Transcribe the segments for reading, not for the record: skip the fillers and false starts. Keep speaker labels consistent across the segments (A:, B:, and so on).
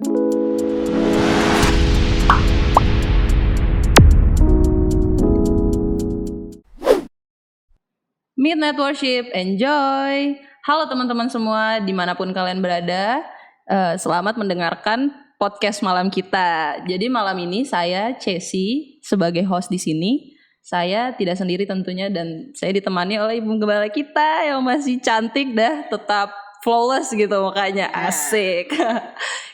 A: Midnight Worship, enjoy! Halo teman-teman semua, dimanapun kalian berada, selamat mendengarkan podcast malam kita. Jadi malam ini saya Chessy sebagai host di sini. Saya tidak sendiri tentunya dan saya ditemani oleh ibu gembala kita yang masih cantik dah, tetap flawless gitu makanya asik.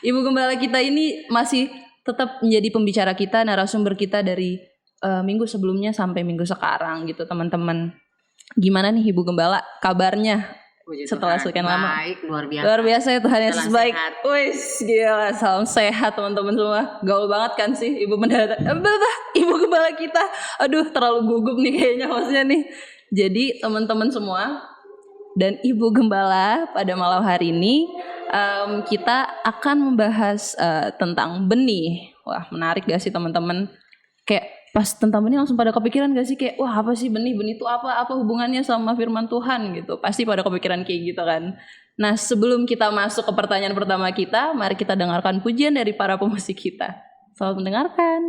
A: Ibu gembala kita ini masih tetap menjadi pembicara kita, narasumber kita dari minggu sebelumnya sampai minggu sekarang gitu teman-teman. Gimana nih Ibu Gembala kabarnya setelah sekian lama?
B: Baik, luar biasa.
A: Luar biasa ya Tuhan Yesus baik.
B: Sehat.
A: Wis gila, salam sehat teman-teman semua. Gaul banget kan sih Ibu Pendeta. Ibu Gembala kita. Aduh, terlalu gugup nih kayaknya hostnya nih. Jadi teman-teman semua dan Ibu Gembala pada malam hari ini kita akan membahas tentang benih. Wah, menarik gak sih teman-teman? Kayak pas tentang benih langsung pada kepikiran gak sih kayak wah apa sih benih itu apa hubungannya sama firman Tuhan gitu, pasti pada kepikiran kayak gitu kan. Nah sebelum kita masuk ke pertanyaan pertama kita, mari kita dengarkan pujian dari para pemusik kita. Selamat mendengarkan.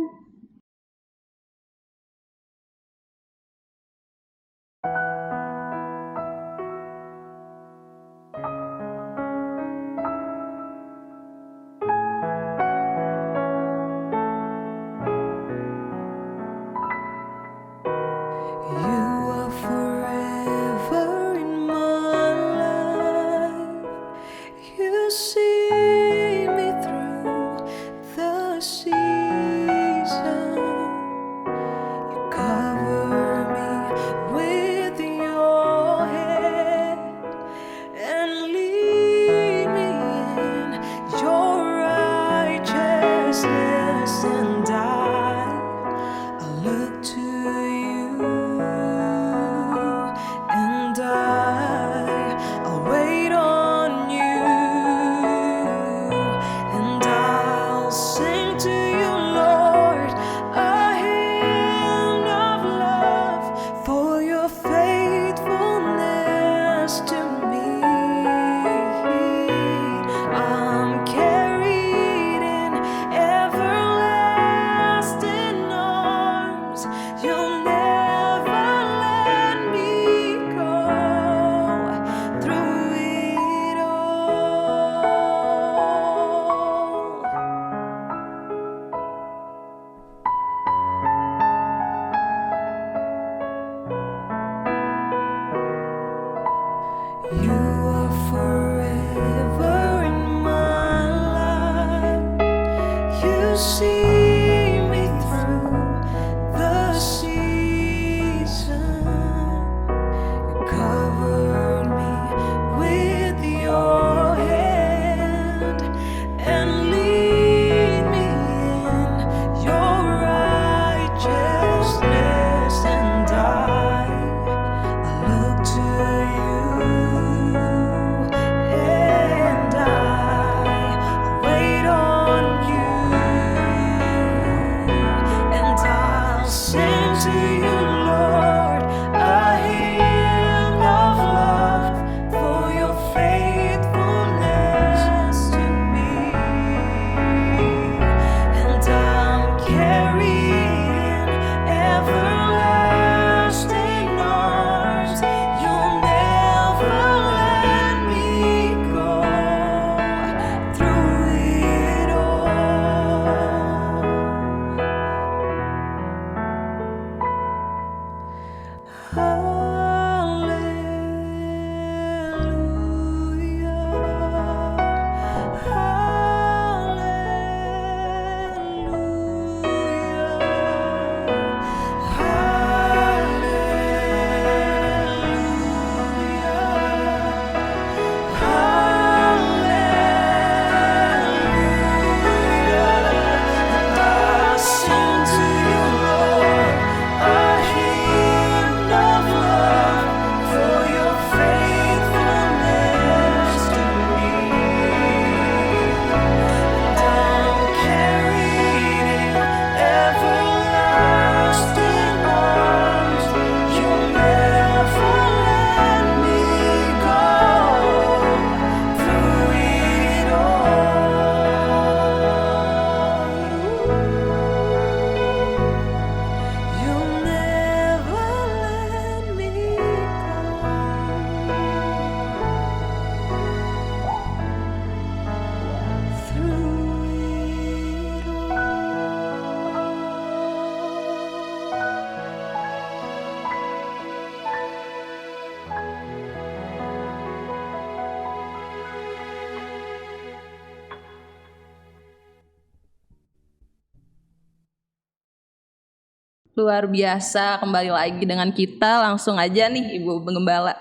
A: Luar biasa, kembali lagi dengan kita. Langsung aja nih Ibu Gembala.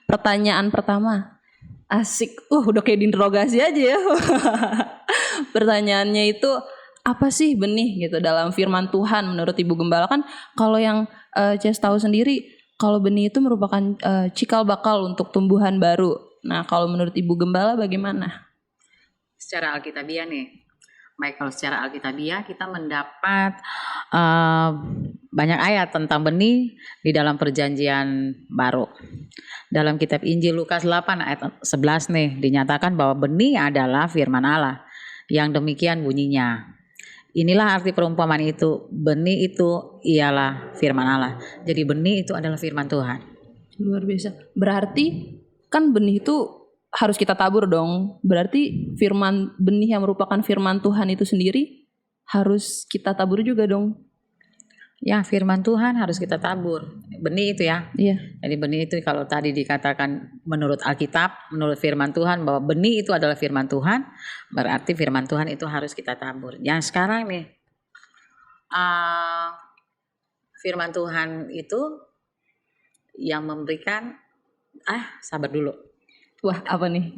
A: Pertanyaan pertama. Asik. Udah kayak diinterogasi aja ya. Pertanyaannya itu apa sih benih gitu dalam firman Tuhan menurut Ibu Gembala? Kan kalau yang Ces tahu sendiri, kalau benih itu merupakan cikal bakal untuk tumbuhan baru. Nah, kalau menurut Ibu Gembala bagaimana?
B: Secara alkitabiah nih, baik kalau secara alkitabiah kita mendapat banyak ayat tentang benih di dalam perjanjian baru. Dalam kitab Injil Lukas 8 ayat 11 nih dinyatakan bahwa benih adalah firman Allah. Yang demikian bunyinya. Inilah arti perumpamaan itu. Benih itu ialah firman Allah. Jadi benih itu adalah firman Tuhan.
A: Luar biasa. Berarti kan benih itu harus kita tabur dong. Berarti firman benih yang merupakan firman Tuhan itu sendiri harus kita tabur juga dong.
B: Ya, firman Tuhan harus kita tabur. Benih itu ya.
A: Iya.
B: Jadi benih itu kalau tadi dikatakan menurut Alkitab, menurut firman Tuhan bahwa benih itu adalah firman Tuhan, berarti firman Tuhan itu harus kita tabur. Yang sekarang nih, firman Tuhan itu yang memberikan, sabar dulu.
A: Wah, apa nih?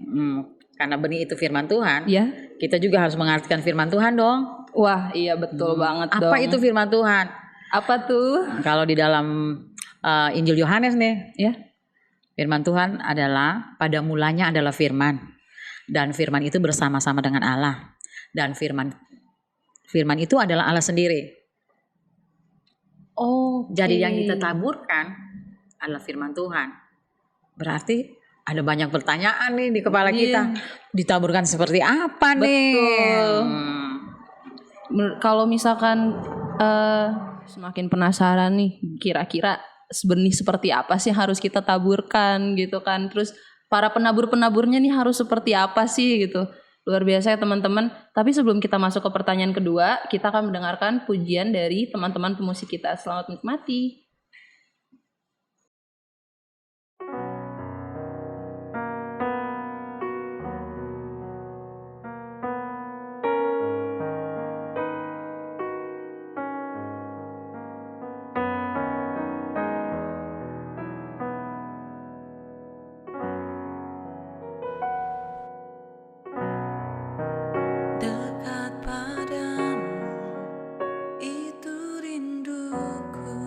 B: Karena benih itu firman Tuhan,
A: Ya.
B: kita juga harus mengartikan firman Tuhan dong.
A: Wah, iya betul banget dong.
B: Apa itu firman Tuhan?
A: Apa tuh?
B: Kalau di dalam Injil Yohanes nih,
A: Ya.
B: firman Tuhan adalah pada mulanya adalah firman, dan firman itu bersama-sama dengan Allah, dan firman itu adalah Allah sendiri. Jadi yang kita taburkan adalah firman Tuhan. Berarti ada banyak pertanyaan nih di kepala kita. Ditaburkan seperti apa nih?
A: Betul. Kalau misalkan semakin penasaran nih, kira-kira benih seperti apa sih yang harus kita taburkan gitu kan? Terus para penabur-penaburnya nih harus seperti apa sih gitu? Luar biasa ya teman-teman. Tapi sebelum kita masuk ke pertanyaan kedua, kita akan mendengarkan pujian dari teman-teman pemusik kita. Selamat menikmati.
C: Dekat padamu itu rinduku.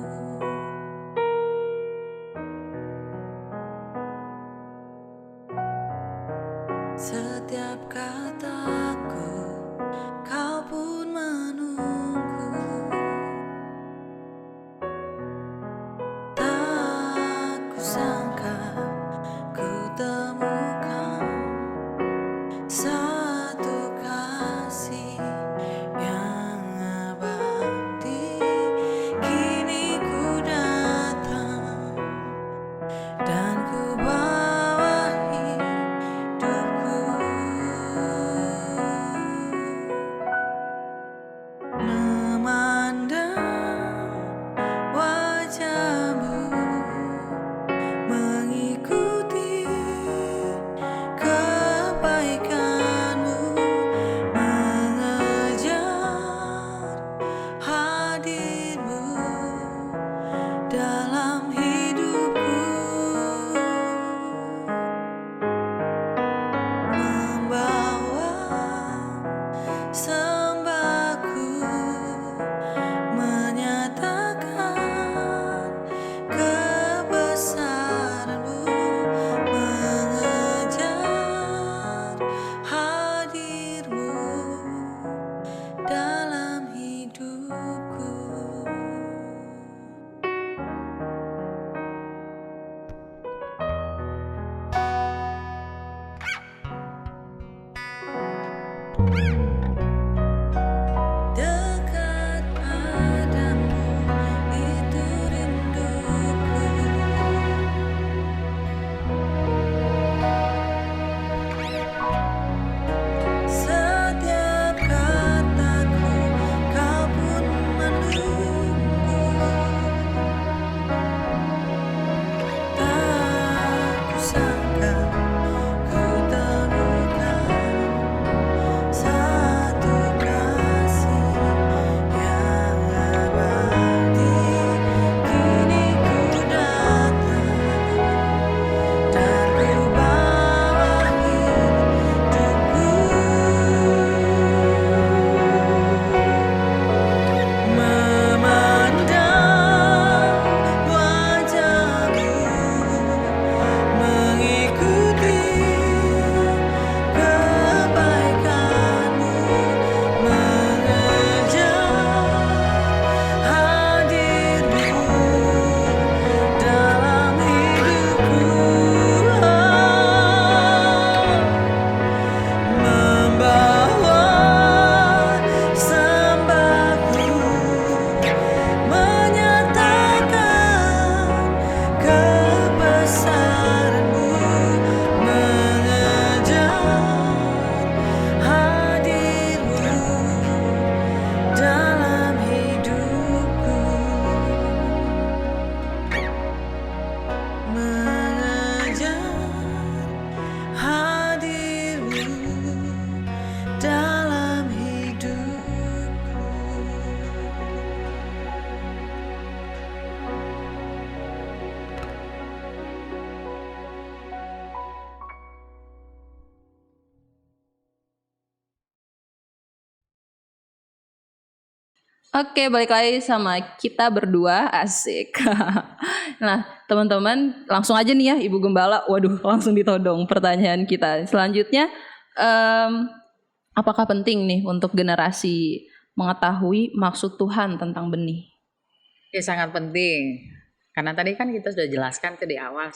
A: Oke, balik lagi sama kita berdua, asik. Nah, teman-teman, langsung aja nih ya, Ibu Gembala. Waduh, langsung ditodong pertanyaan kita. Selanjutnya, em, apakah penting nih untuk generasi mengetahui maksud Tuhan tentang benih?
B: Ya sangat penting. Karena tadi kan kita sudah jelaskan tuh di awal.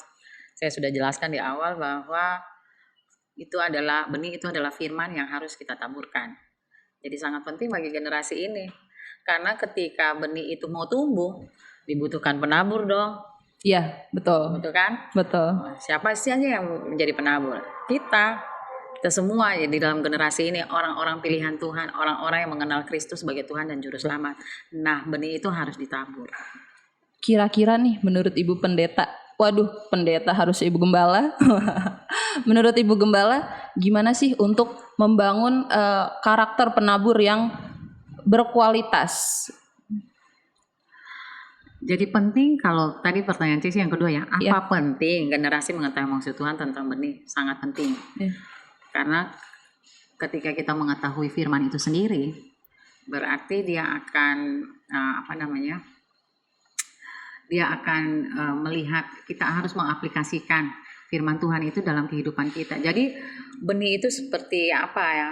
B: Saya sudah jelaskan di awal bahwa itu adalah benih, itu adalah firman yang harus kita taburkan. Jadi sangat penting bagi generasi ini. Karena ketika benih itu mau tumbuh, dibutuhkan penabur dong.
A: Iya, betul.
B: Betul kan?
A: Betul.
B: Siapa sih aja yang menjadi penabur? Kita semua ya di dalam generasi ini orang-orang pilihan Tuhan, orang-orang yang mengenal Kristus sebagai Tuhan dan Juru Selamat. Nah, benih itu harus ditabur.
A: Kira-kira nih menurut Ibu Pendeta, waduh pendeta harus Ibu Gembala. Menurut Ibu Gembala, gimana sih untuk membangun karakter penabur yang berkualitas?
B: Jadi penting kalau tadi pertanyaan Cici yang kedua ya, apa
A: Ya.
B: penting generasi mengetahui maksud Tuhan tentang benih? Sangat penting.
A: Ya.
B: Karena ketika kita mengetahui firman itu sendiri, berarti dia akan dia akan melihat kita harus mengaplikasikan firman Tuhan itu dalam kehidupan kita. Jadi benih itu seperti apa ya?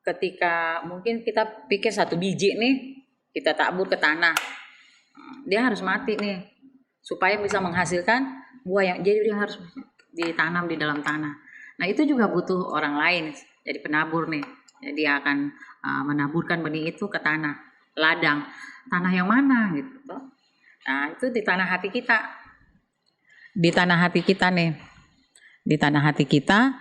B: Ketika mungkin kita pikir satu biji nih, kita tabur ke tanah, dia harus mati nih supaya bisa menghasilkan buah yang, jadi dia harus ditanam di dalam tanah. Nah itu juga butuh orang lain jadi penabur nih. Jadi dia akan menaburkan benih itu ke tanah ladang. Tanah yang mana gitu? Nah itu di tanah hati kita. Di tanah hati kita nih. Di tanah hati kita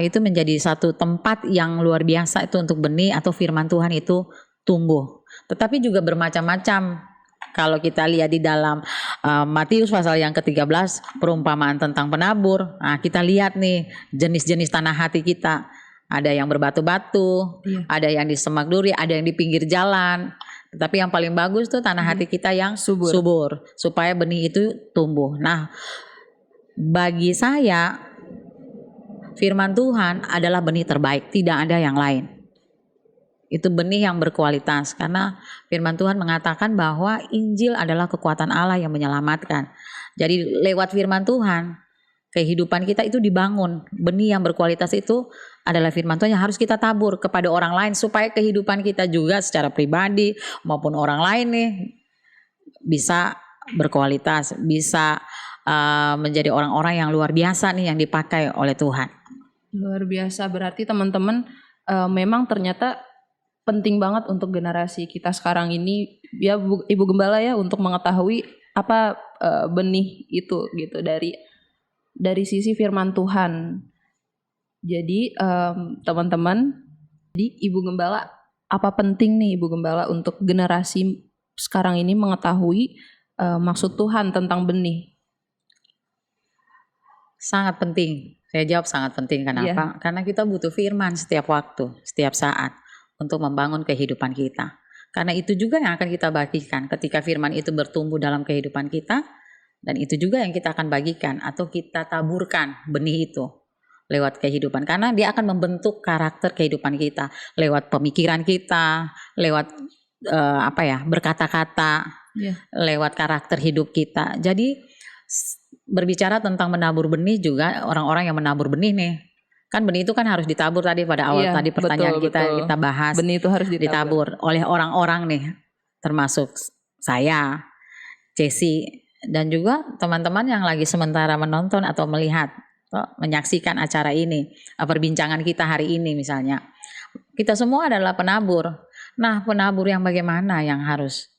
B: itu menjadi satu tempat yang luar biasa itu untuk benih atau firman Tuhan itu tumbuh. Tetapi juga bermacam-macam. Kalau kita lihat di dalam Matius pasal yang ke-13 perumpamaan tentang penabur. Nah, kita lihat nih jenis-jenis tanah hati kita. Ada yang berbatu-batu, ada yang di semak duri, ada yang di pinggir jalan. Tetapi yang paling bagus tuh tanah hati kita yang subur supaya benih itu tumbuh. Nah, bagi saya firman Tuhan adalah benih terbaik, tidak ada yang lain. Itu benih yang berkualitas karena firman Tuhan mengatakan bahwa Injil adalah kekuatan Allah yang menyelamatkan. Jadi lewat firman Tuhan kehidupan kita itu dibangun. Benih yang berkualitas itu adalah firman Tuhan yang harus kita tabur kepada orang lain supaya kehidupan kita juga secara pribadi maupun orang lain nih bisa berkualitas, bisa menjadi orang-orang yang luar biasa nih yang dipakai oleh Tuhan.
A: Luar biasa, berarti teman-teman memang ternyata penting banget untuk generasi kita sekarang ini ya Ibu Gembala ya untuk mengetahui apa benih itu gitu dari sisi firman Tuhan. Jadi teman-teman, jadi Ibu Gembala, apa penting nih Ibu Gembala untuk generasi sekarang ini mengetahui maksud Tuhan tentang benih?
B: Sangat penting. Saya jawab sangat penting. Kenapa? Karena kita butuh firman setiap waktu, setiap saat untuk membangun kehidupan kita. Karena itu juga yang akan kita bagikan ketika firman itu bertumbuh dalam kehidupan kita, dan itu juga yang kita akan bagikan atau kita taburkan benih itu lewat kehidupan. Karena dia akan membentuk karakter kehidupan kita lewat pemikiran kita, lewat berkata-kata, lewat karakter hidup kita. Jadi berbicara tentang menabur benih juga, orang-orang yang menabur benih nih, kan benih itu kan harus ditabur tadi pada awal tadi pertanyaan kita bahas.
A: Benih itu harus
B: ditabur oleh orang-orang nih, termasuk saya, Ceci, dan juga teman-teman yang lagi sementara menonton atau melihat atau menyaksikan acara ini, perbincangan kita hari ini misalnya. Kita semua adalah penabur. Nah, penabur yang bagaimana yang harus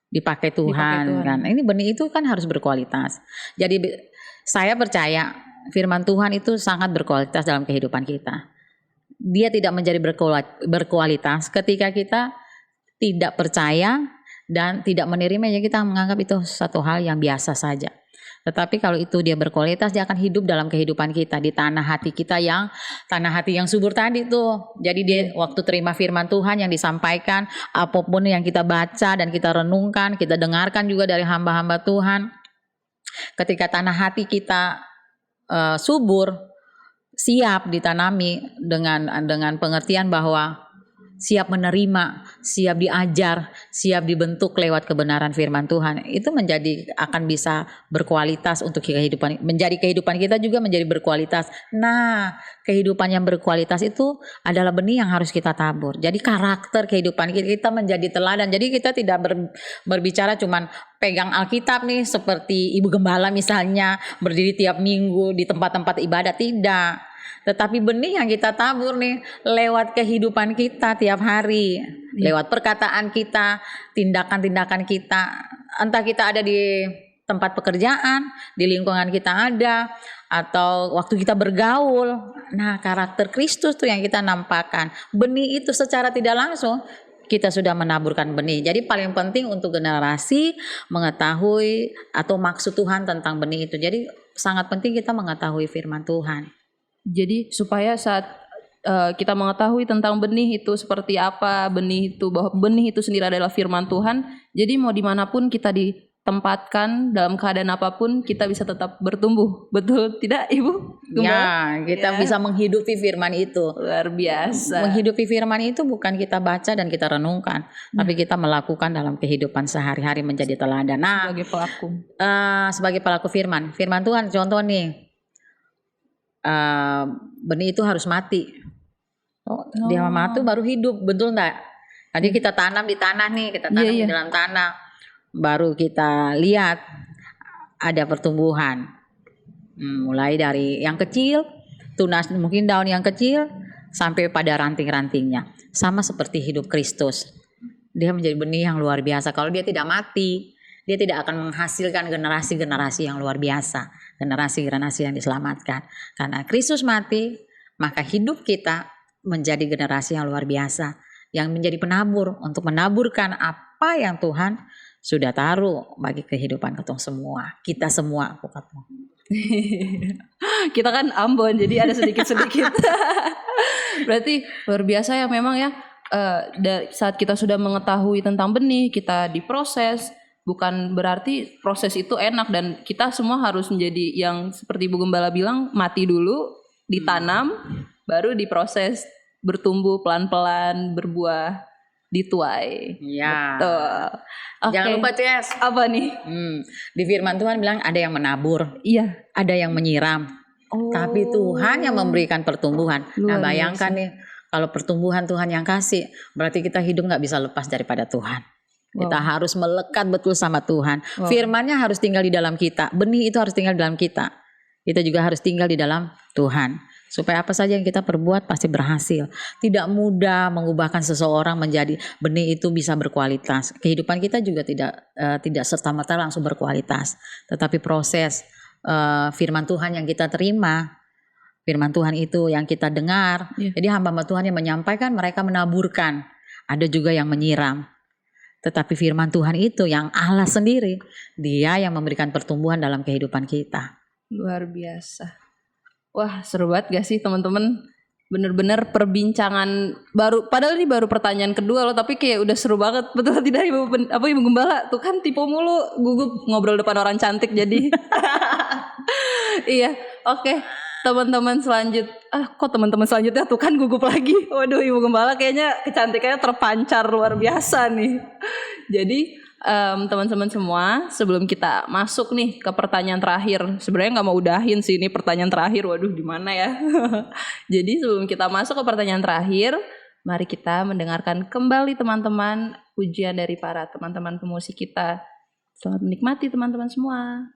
B: dipakai Tuhan kan. Ini benih itu kan harus berkualitas. Jadi saya percaya firman Tuhan itu sangat berkualitas dalam kehidupan kita. Dia tidak menjadi berkualitas ketika kita tidak percaya dan tidak menerimanya, kita menganggap itu satu hal yang biasa saja. Tetapi kalau itu dia berkualitas, dia akan hidup dalam kehidupan kita di tanah hati kita yang tanah hati yang subur tadi tuh. Jadi dia waktu terima firman Tuhan yang disampaikan, apapun yang kita baca dan kita renungkan, kita dengarkan juga dari hamba-hamba Tuhan. Ketika tanah hati kita subur, siap ditanami dengan pengertian bahwa siap menerima, siap diajar, siap dibentuk lewat kebenaran firman Tuhan, itu akan bisa berkualitas untuk kehidupan, menjadi kehidupan kita juga menjadi berkualitas. Nah, kehidupan yang berkualitas itu adalah benih yang harus kita tabur. Jadi karakter kehidupan kita menjadi teladan. Jadi kita tidak berbicara cuman pegang Alkitab nih seperti Ibu Gembala misalnya, berdiri tiap minggu di tempat-tempat ibadah, tidak. Tetapi benih yang kita tabur nih lewat kehidupan kita tiap hari, lewat perkataan kita, tindakan-tindakan kita, entah kita ada di tempat pekerjaan, di lingkungan kita ada, atau waktu kita bergaul. Nah, karakter Kristus tuh yang kita nampakkan. Benih itu secara tidak langsung kita sudah menaburkan benih. Jadi paling penting untuk generasi mengetahui atau maksud Tuhan tentang benih itu. Jadi sangat penting kita mengetahui firman Tuhan.
A: Jadi supaya saat kita mengetahui tentang benih itu seperti apa, bahwa benih itu sendiri adalah firman Tuhan. Jadi mau dimanapun kita ditempatkan, dalam keadaan apapun, kita bisa tetap bertumbuh. Betul tidak, Ibu?
B: Ya, kita bisa menghidupi firman itu.
A: Luar biasa.
B: Menghidupi firman itu bukan kita baca dan kita renungkan, tapi kita melakukan dalam kehidupan sehari-hari menjadi teladan. Nah, sebagai pelaku firman Tuhan, contoh nih. Benih itu harus mati. Dia mati baru hidup, betul enggak? Tadi kita tanam di tanah nih, kita tanam di dalam tanah, baru kita lihat ada pertumbuhan. Mulai dari yang kecil, tunas mungkin daun yang kecil sampai pada ranting-rantingnya. Sama seperti hidup Kristus. Dia menjadi benih yang luar biasa. Kalau dia tidak mati, dia tidak akan menghasilkan generasi-generasi yang luar biasa. Generasi-generasi yang diselamatkan. Karena Kristus mati, maka hidup kita menjadi generasi yang luar biasa. Yang menjadi penabur untuk menaburkan apa yang Tuhan sudah taruh bagi kehidupan kita semua. Kita semua, aku kata.
A: Kita kan Ambon, jadi ada sedikit-sedikit. Berarti luar biasa ya memang ya. Saat kita sudah mengetahui tentang benih, kita diproses. Bukan berarti proses itu enak dan kita semua harus menjadi yang seperti Ibu Gembala bilang, mati dulu, ditanam, baru diproses, bertumbuh pelan-pelan, berbuah, dituai.
B: Ya.
A: Betul. Okay.
B: Jangan lupa Cies.
A: Apa nih?
B: Di firman Tuhan bilang ada yang menabur,
A: iya,
B: ada yang menyiram, tapi Tuhan yang memberikan pertumbuhan. Nah bayangkan nih, kalau pertumbuhan Tuhan yang kasih, berarti kita hidup gak bisa lepas daripada Tuhan. Kita harus melekat betul sama Tuhan. Firman-Nya harus tinggal di dalam kita. Benih itu harus tinggal di dalam kita. Kita juga harus tinggal di dalam Tuhan. Supaya apa saja yang kita perbuat pasti berhasil. Tidak mudah mengubahkan seseorang menjadi benih itu bisa berkualitas. Kehidupan kita juga tidak serta-merta langsung berkualitas. Tetapi proses firman Tuhan yang kita terima, firman Tuhan itu yang kita dengar. Jadi hamba-hamba Tuhan yang menyampaikan, mereka menaburkan. Ada juga yang menyiram. Tetapi firman Tuhan itu yang Allah sendiri, dia yang memberikan pertumbuhan dalam kehidupan kita.
A: Luar biasa. Wah, seru banget gak sih teman-teman? Bener-bener perbincangan baru, padahal ini baru pertanyaan kedua loh, tapi kayak udah seru banget. Betul tidak Ibu Gembala? Tuh kan tipe mulu, gugup ngobrol depan orang cantik jadi. Iya, oke. Teman-teman selanjutnya tuh kan gugup lagi. Waduh, Ibu Gembala kayaknya kecantikannya terpancar luar biasa nih. Jadi teman-teman semua, sebelum kita masuk nih ke pertanyaan terakhir, sebenarnya nggak mau udahin sih ini pertanyaan terakhir. Waduh, di mana ya? Jadi sebelum kita masuk ke pertanyaan terakhir, mari kita mendengarkan kembali teman-teman pujian dari para teman-teman pemusik kita. Selamat menikmati teman-teman semua.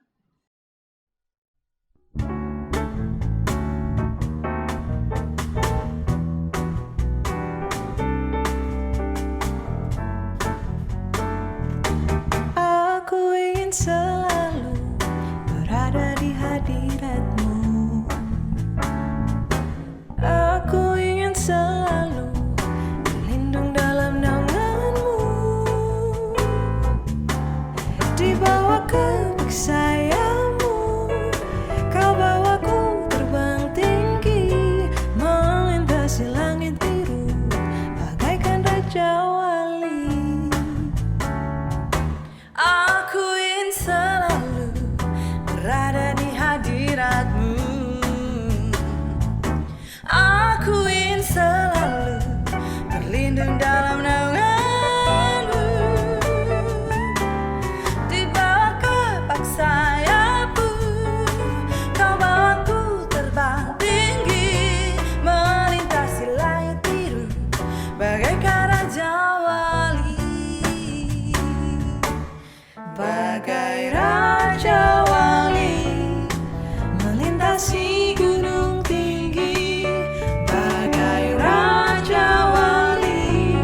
C: Selalu berada di hadirat-Mu. Aku ingin selalu berlindung dalam naungan-Mu, di bawah kasih terlindung dalam naunganmu. Di bawah kepak sayapmu, kau bawaku terbang tinggi, melintasi langit biru bagaikan raja wali. Bagai raja wali melintasi gunung tinggi, bagai raja wali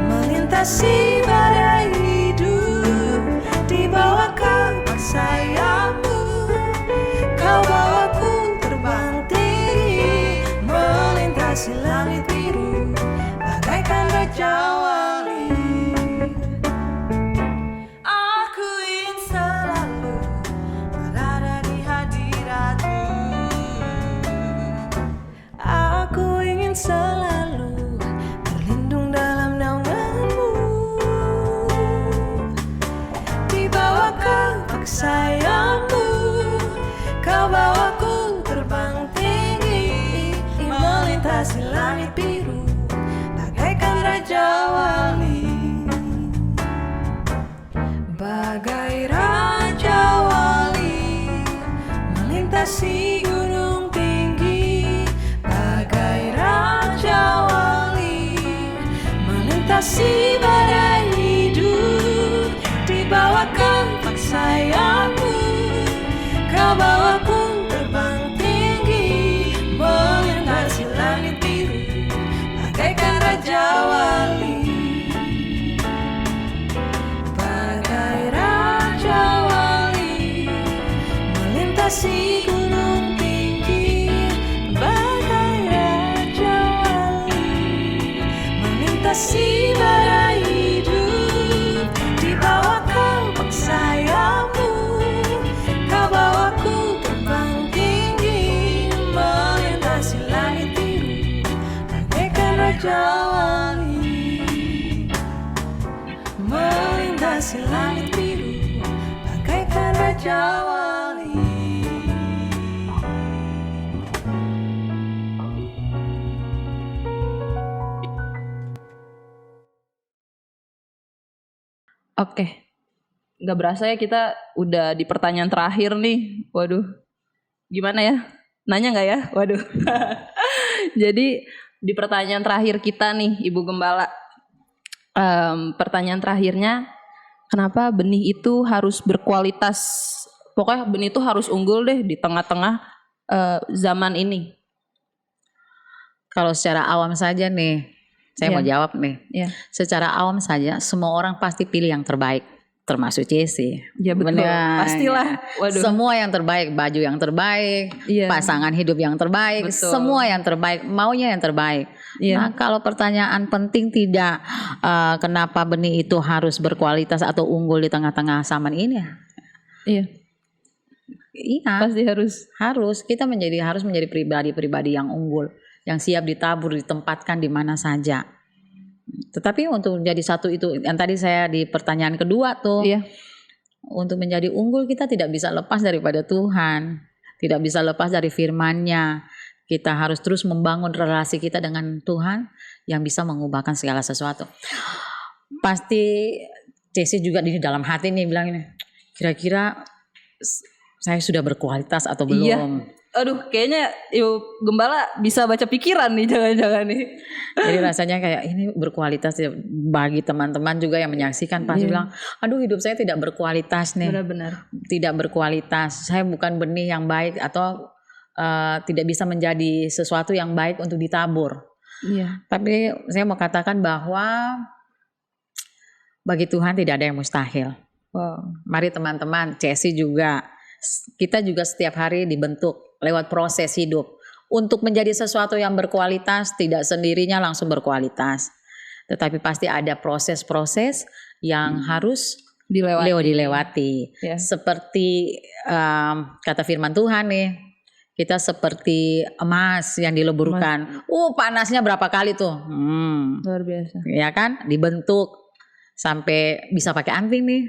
C: melintasi badai hidup. Di bawah kepak sayapmu, kau bawaku terbang tinggi, melintasi langit biru bagaikan raja wali. Aku ingin selalu berada di hadiratmu. Aku ingin selalu terlindung dalam naunganmu. Di bawah kepak sayapmu, kau bawaku terbang tinggi, melintasi langit biru bagaikan raja wali. Bagai raja wali melintasi gunung tinggi, bagai raja wali melintasi badai hidup. Di bawah kepak sayapmu, kau bawaku terbang tinggi, melintasi langit biru bagaikan raja wali. Bagai raja wali melintasi gunung tinggi, bagai raja wali melintasi badai hidup. Di bawah kepak sayapmu, kau bawaku terbang tinggi, melintasi langit biru bagaikan raja wali. Melintasi langit biru bagaikan raja wali.
A: Oke, nggak berasa ya kita udah di pertanyaan terakhir nih. Waduh, gimana ya? Nanya nggak ya? Waduh. Jadi di pertanyaan terakhir kita nih, Ibu Gembala. Pertanyaan terakhirnya, kenapa benih itu harus berkualitas? Pokoknya benih itu harus unggul deh di tengah-tengah zaman ini.
B: Kalau secara awam saja nih, saya
A: Iya.
B: mau jawab nih.
A: Iya.
B: Secara awam saja, semua orang pasti pilih yang terbaik, termasuk Jessie.
A: Ya betul,
B: Benar.
A: pastilah. Waduh.
B: Semua yang terbaik, baju yang terbaik,
A: Iya.
B: pasangan hidup yang terbaik,
A: Betul.
B: semua yang terbaik, maunya yang terbaik.
A: Iya.
B: Nah, kalau pertanyaan penting tidak, kenapa benih itu harus berkualitas atau unggul di tengah-tengah zaman ini?
A: Iya,
B: Iya,
A: pasti harus.
B: harus kita harus menjadi pribadi-pribadi yang unggul, yang siap ditabur, ditempatkan di mana saja. Tetapi untuk menjadi satu itu, yang tadi saya di pertanyaan kedua tuh,
A: Iya.
B: untuk menjadi unggul kita tidak bisa lepas daripada Tuhan, tidak bisa lepas dari firman-Nya. Kita harus terus membangun relasi kita dengan Tuhan yang bisa mengubahkan segala sesuatu. Pasti Jessie juga di dalam hati nih bilang ini, kira-kira saya sudah berkualitas atau belum?
A: Iya. Aduh, kayaknya Ibu Gembala bisa baca pikiran nih, jangan-jangan nih.
B: Jadi rasanya kayak ini berkualitas ya. Bagi teman-teman juga yang menyaksikan pasti bilang, aduh hidup saya tidak berkualitas nih.
A: Benar-benar.
B: Tidak berkualitas. Saya bukan benih yang baik atau tidak bisa menjadi sesuatu yang baik untuk ditabur.
A: Iya.
B: Tapi saya mau katakan bahwa bagi Tuhan tidak ada yang mustahil.
A: Wow.
B: Mari teman-teman, Jessie juga, kita juga setiap hari dibentuk lewat proses hidup untuk menjadi sesuatu yang berkualitas. Tidak sendirinya langsung berkualitas, tetapi pasti ada proses-proses yang harus dilewati.
A: Ya.
B: Seperti kata firman Tuhan nih, kita seperti emas yang dileburkan. Panasnya berapa kali tuh?
A: Luar biasa.
B: Ya kan, dibentuk sampai bisa pakai anting nih.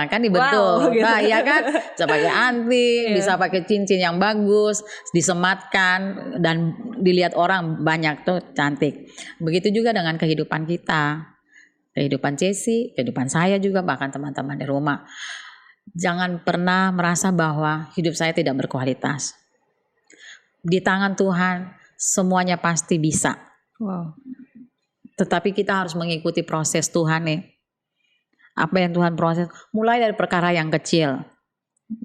B: Kan
A: Wow,
B: dibentuk.
A: gitu.
B: Nah, iya kan? Bisa pakai anting,
A: Iya.
B: bisa pakai cincin yang bagus, disematkan dan dilihat orang banyak tuh cantik. Begitu juga dengan kehidupan kita. Kehidupan Ceci, kehidupan saya juga, bahkan teman-teman di rumah. Jangan pernah merasa bahwa hidup saya tidak berkualitas. Di tangan Tuhan semuanya pasti bisa.
A: Wow.
B: Tetapi kita harus mengikuti proses Tuhan nih. Apa yang Tuhan proses, mulai dari perkara yang kecil.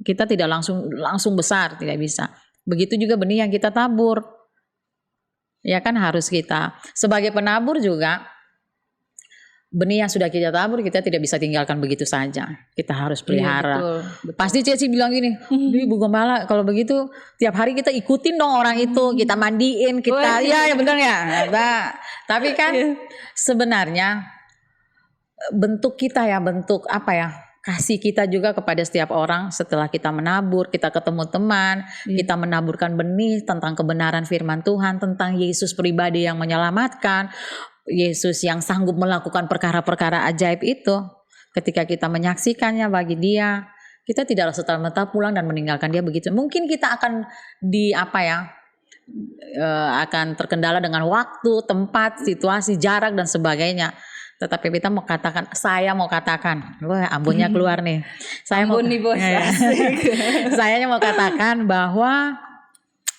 B: Kita tidak langsung besar, tidak bisa. Begitu juga benih yang kita tabur. Ya kan harus kita. Sebagai penabur juga, benih yang sudah kita tabur kita tidak bisa tinggalkan begitu saja. Kita harus pelihara.
A: Iya, betul.
B: Pasti Ceci bilang gini, Bu Gembala kalau begitu tiap hari kita ikutin dong orang itu, kita mandiin, kita,
A: Wah.
B: ya benar ya. Nah, tapi kan sebenarnya bentuk kita ya, bentuk apa ya, kasih kita juga kepada setiap orang setelah kita menabur, kita ketemu teman, kita menaburkan benih tentang kebenaran firman Tuhan, tentang Yesus pribadi yang menyelamatkan, Yesus yang sanggup melakukan perkara-perkara ajaib itu. Ketika kita menyaksikannya bagi dia, kita tidak serta-merta pulang dan meninggalkan dia begitu. Mungkin kita akan akan terkendala dengan waktu, tempat, situasi, jarak dan sebagainya. Tetapi kita saya mau katakan, wah ambunnya keluar nih.
A: Ambon nih bos.
B: Saya mau katakan bahwa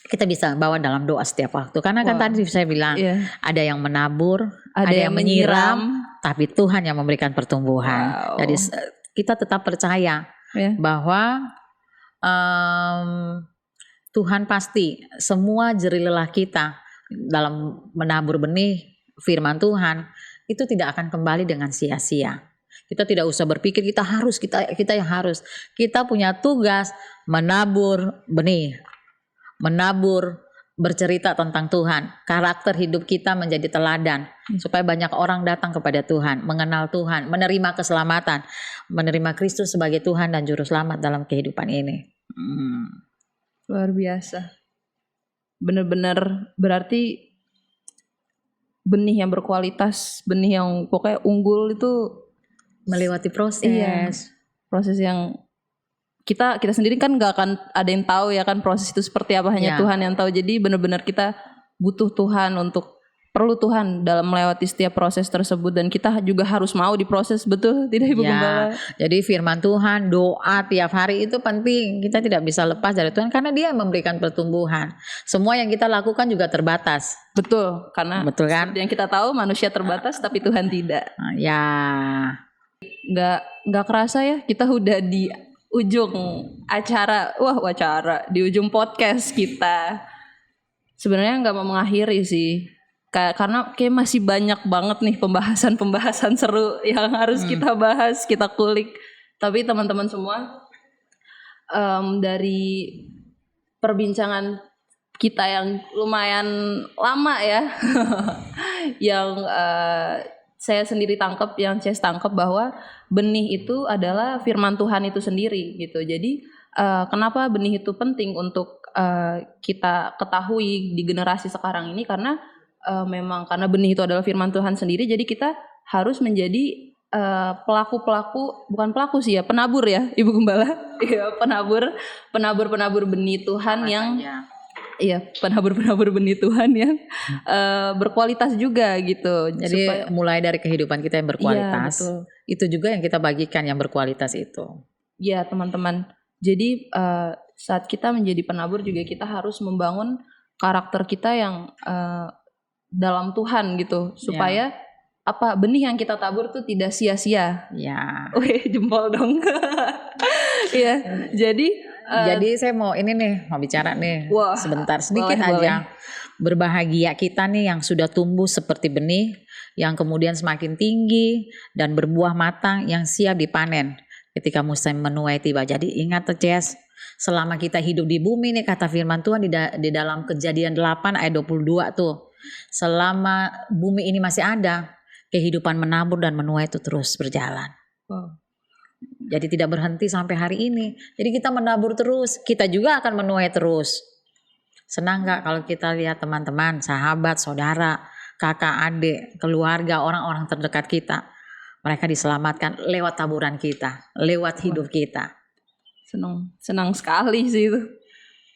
B: kita bisa bawa dalam doa setiap waktu. Karena kan tadi saya bilang, ada yang menabur, ada yang menyiram, tapi Tuhan yang memberikan pertumbuhan.
A: Wow.
B: Jadi kita tetap percaya bahwa Tuhan pasti semua jerih lelah kita dalam menabur benih firman Tuhan itu tidak akan kembali dengan sia-sia. Kita tidak usah berpikir kita yang harus. Kita punya tugas menabur benih, menabur, bercerita tentang Tuhan. Karakter hidup kita menjadi teladan supaya banyak orang datang kepada Tuhan, mengenal Tuhan, menerima keselamatan, menerima Kristus sebagai Tuhan dan juru selamat dalam kehidupan ini.
A: Luar biasa. Benar-benar berarti benih yang berkualitas, benih yang pokoknya unggul itu
B: melewati proses.
A: Iya, proses yang kita sendiri kan nggak akan ada yang tahu ya kan proses itu seperti apa, hanya Tuhan yang tahu. Jadi benar-benar kita butuh Tuhan, perlu Tuhan dalam melewati setiap proses tersebut, dan kita juga harus mau diproses, betul tidak Ibu Gembala?
B: Jadi firman Tuhan, doa tiap hari itu penting. Kita tidak bisa lepas dari Tuhan karena Dia yang memberikan pertumbuhan. Semua yang kita lakukan juga terbatas.
A: Betul, karena
B: betul kan?
A: Seperti yang kita tahu manusia terbatas tapi Tuhan tidak.
B: Ya.
A: Nggak kerasa ya kita udah di ujung acara, di ujung podcast kita. Sebenarnya nggak mau mengakhiri sih, karena kayak masih banyak banget nih pembahasan seru yang harus kita bahas, kita kulik. Tapi teman-teman semua, dari perbincangan kita yang lumayan lama ya, yang saya sendiri tangkap, yang Ces tangkap, bahwa benih itu adalah firman Tuhan itu sendiri gitu. Jadi kenapa benih itu penting untuk kita ketahui di generasi sekarang ini, karena memang karena benih itu adalah firman Tuhan sendiri, jadi kita harus menjadi penabur ya Ibu Gembala. Iya, penabur benih Tuhan penabur benih Tuhan yang berkualitas juga gitu.
B: Jadi mulai dari kehidupan kita yang berkualitas, itu juga yang kita bagikan yang berkualitas itu.
A: Iya teman-teman. Jadi saat kita menjadi penabur juga kita harus membangun karakter kita yang dalam Tuhan gitu, supaya benih yang kita tabur tuh tidak sia-sia.
B: Ya.
A: Wih, jempol dong. Iya. Jadi
B: saya mau bicara nih.
A: Wah,
B: sebentar sedikit aja.
A: Boleh.
B: Berbahagia kita nih yang sudah tumbuh seperti benih yang kemudian semakin tinggi dan berbuah matang yang siap dipanen ketika musim menuai tiba. Jadi ingat Ces, selama kita hidup di bumi nih, kata firman Tuhan di dalam Kejadian 8 ayat 22 tuh. Selama bumi ini masih ada, kehidupan menabur dan menuai itu terus berjalan.
A: Wow.
B: Jadi tidak berhenti sampai hari ini. Jadi kita menabur terus, kita juga akan menuai terus. Senang gak kalau kita lihat teman-teman, sahabat, saudara, kakak, adik, keluarga, orang-orang terdekat kita Mereka diselamatkan lewat taburan kita, lewat hidup kita.
A: Senang sekali sih itu.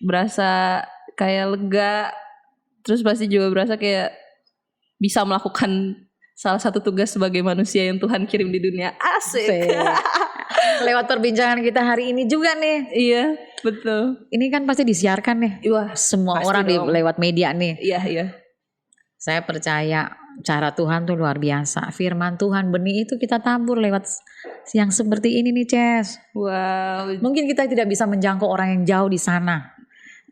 A: Berasa kayak lega. Terus pasti juga berasa kayak bisa melakukan salah satu tugas sebagai manusia yang Tuhan kirim di dunia. Asik.
B: Lewat perbincangan kita hari ini juga nih.
A: Iya, betul.
B: Ini kan pasti disiarkan nih.
A: Wah,
B: Semua
A: pasti
B: orang
A: dong.
B: lewat media nih.
A: Iya.
B: Saya percaya cara Tuhan tuh luar biasa. Firman Tuhan, benih itu kita tabur lewat yang seperti ini nih, Ces.
A: Wow.
B: Mungkin kita tidak bisa menjangkau orang yang jauh di sana.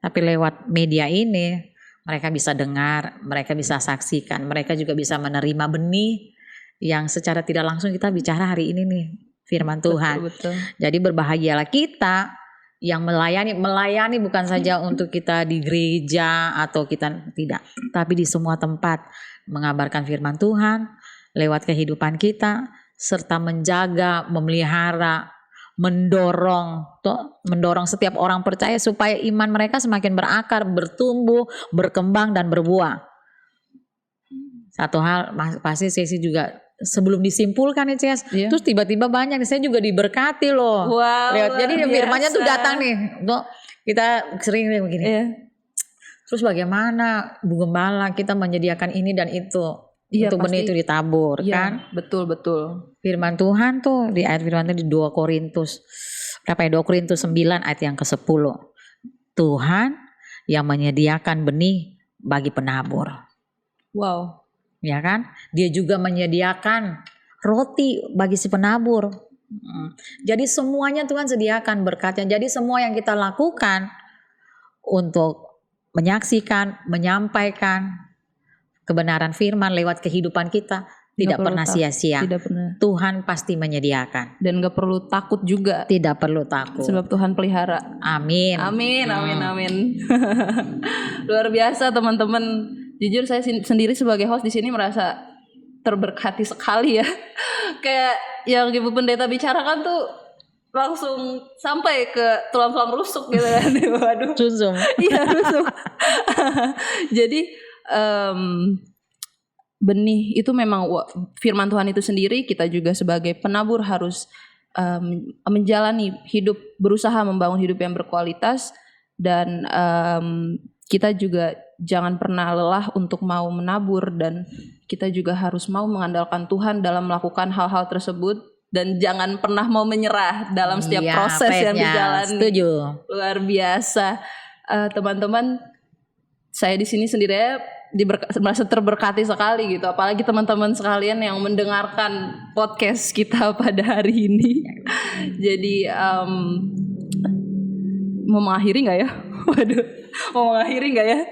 B: Tapi lewat media ini, mereka bisa dengar, mereka bisa saksikan, mereka juga bisa menerima benih yang secara tidak langsung kita bicara hari ini nih, firman Tuhan.
A: Betul.
B: Jadi berbahagialah kita yang melayani bukan saja untuk kita di gereja atau kita tidak, tapi di semua tempat mengabarkan firman Tuhan lewat kehidupan kita, serta menjaga, memelihara, mendorong setiap orang percaya supaya iman mereka semakin berakar, bertumbuh, berkembang dan berbuah. Satu hal pasti saya juga sebelum disimpulkan nih, Ces, terus tiba-tiba banyak nih, saya juga diberkati loh.
A: Wow,
B: Jadi firmannya tuh datang nih. Tuh, kita sering nih begini.
A: Iya.
B: Terus bagaimana Bu Gembala kita menyediakan ini dan itu untuk benih itu ditabur, kan?
A: Betul.
B: Firman Tuhan tuh di ayat firman itu di 2 Korintus 2 Korintus 9 ayat yang ke-10. Tuhan yang menyediakan benih bagi penabur.
A: Wow.
B: Ya kan? Dia juga menyediakan roti bagi si penabur. Jadi semuanya Tuhan sediakan berkatnya. Jadi semua yang kita lakukan untuk menyaksikan, menyampaikan kebenaran firman lewat kehidupan kita tidak pernah sia-sia.
A: Tidak pernah.
B: Tuhan pasti menyediakan.
A: Dan gak perlu takut juga.
B: Tidak perlu takut.
A: Sebab Tuhan pelihara.
B: Amin.
A: Amin. Luar biasa teman-teman. Jujur saya sendiri sebagai host di sini merasa terberkati sekali ya. Kayak yang Ibu Pendeta bicarakan tuh langsung sampai ke tulang-tulang rusuk gitu kan. Waduh.
B: Susum.
A: Iya, rusuk. Jadi benih itu memang firman Tuhan itu sendiri, kita juga sebagai penabur harus menjalani hidup, berusaha membangun hidup yang berkualitas, dan kita juga jangan pernah lelah untuk mau menabur, dan kita juga harus mau mengandalkan Tuhan dalam melakukan hal-hal tersebut, dan jangan pernah mau menyerah dalam setiap proses yang dijalani.
B: Setuju.
A: Luar biasa. Teman-teman, saya di sini sendiri merasa terberkati sekali gitu, apalagi teman-teman sekalian yang mendengarkan podcast kita pada hari ini. Jadi mau mengakhiri nggak ya? Waduh, mau mengakhiri nggak ya?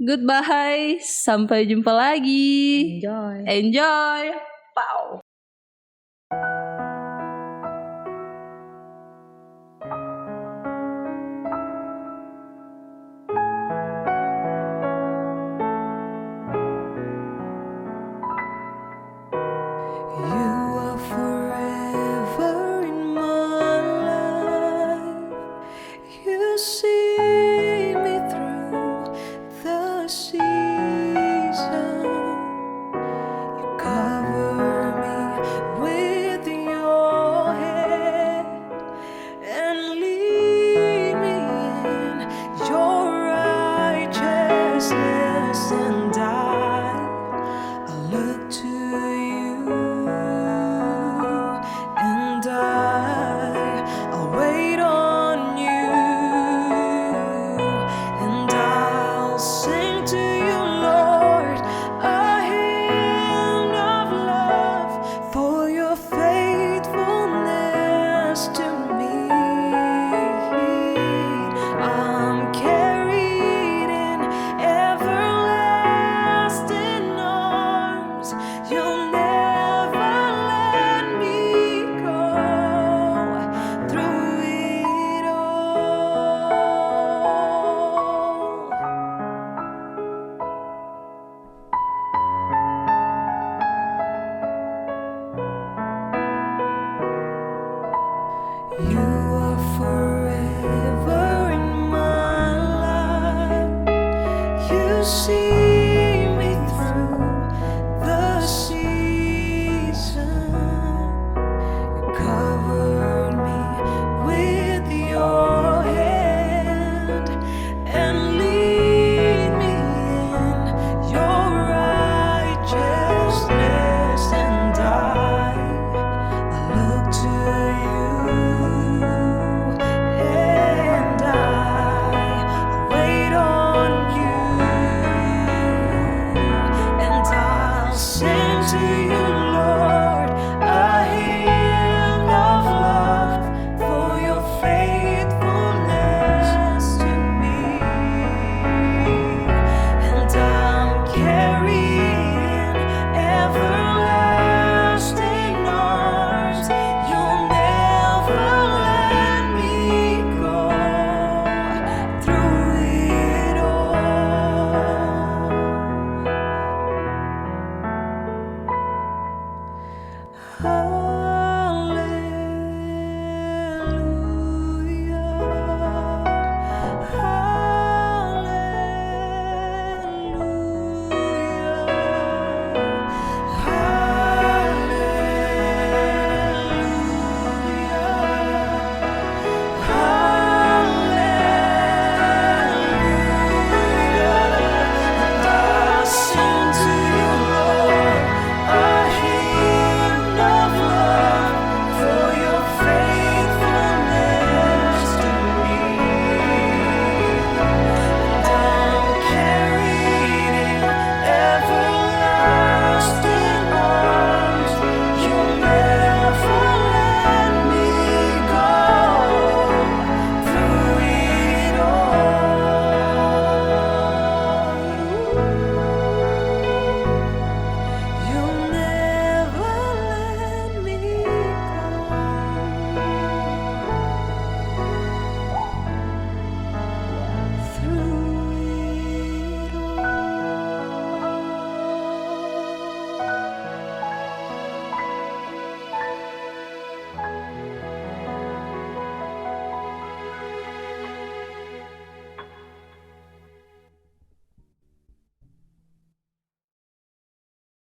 A: Goodbye, sampai jumpa lagi. Enjoy. Pow.
C: You are forever in my life. You see me through the season. You cover me with your hand and lead me in your righteousness, and I look to you, and I'll wait on you, and I'll sing to you, Lord, a hymn of love for your faithfulness to me. I'm carried in everlasting arms. You'll to you,